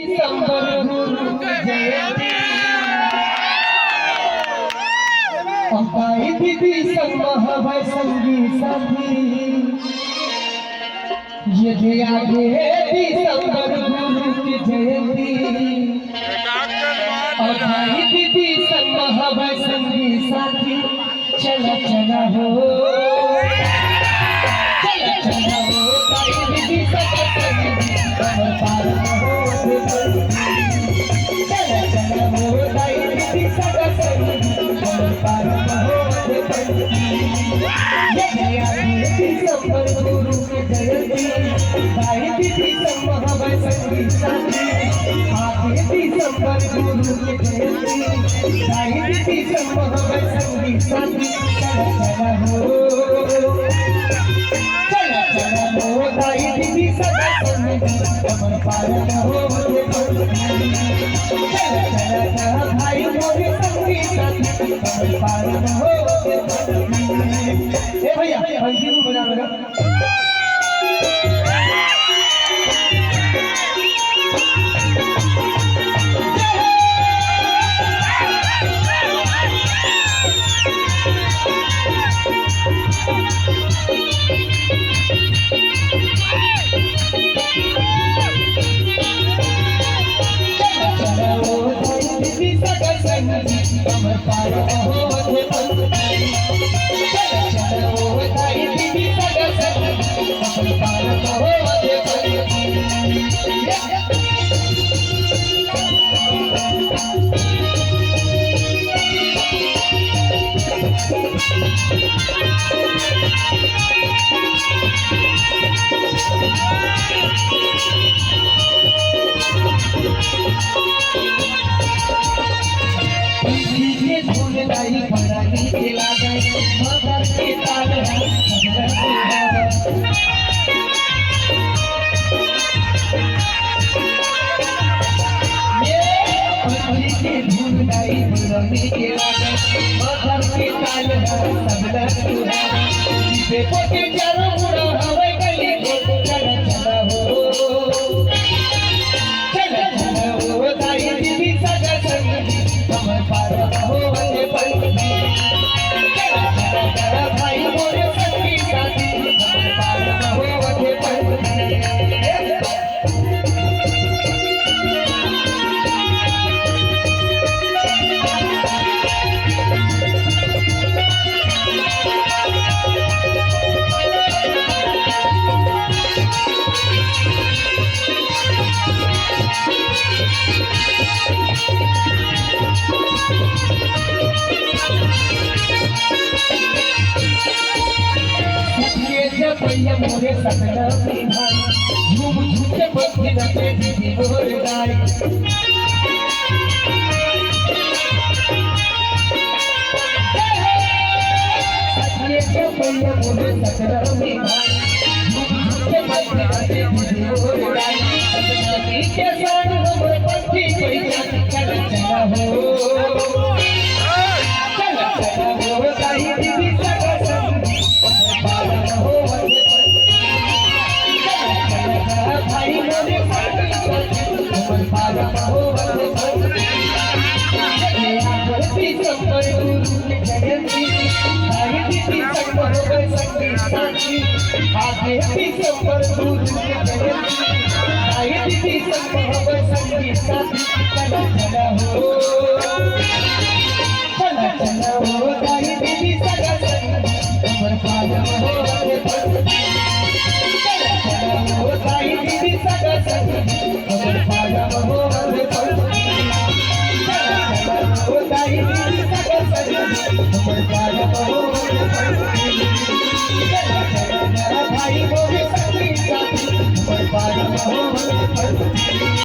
दिसंबर गुरु जयंती acai दिसंबर हवाई संगी साथी ये आगे दिसंबर गुरु की जयंती अकाई दिसंबर हवाई संगी साथी चला चला हो चला चला हो ताई दीदी संगी कमर पार हो चला चला हो ताई दीदी संगी कमर पार हो ये आगे दिसंबर गुरु की जयंती ताई दीदी संगी संगी साथी आगे दिसंबर गुरु की जयंती ताई दीदी संगी संगी साथी चला चला हो चला चला हो ताई दीदी संगी कमर पार हो चला चला भाई मोरे संगी साथी कमर पार हो ए भैया कंटिन्यू बजा लगा कमर पार हो मोरे सपना में झूम झूम के बंदी नचे दीदी मोर गाय ये के पहिया मोरे सपना में झूम झूम के बंदी नचे दीदी मोर गाय सपना के संग हमर पत्ती पहिया चला चला हो चला चला हो ताई दीदी सगा संग हो भाई मोरे कमर पार हो दिसंबर गुरु की जयंती ताई दीदी संगी साथी आगे दिसंबर गुरु की जयंती ताई दीदी संगी साथी चला चला हो चला चला हो ताई दीदी संगी कमर पार हो ताई दीदी संगी कमर पार हो ताई दीदी संगी कमर पार हो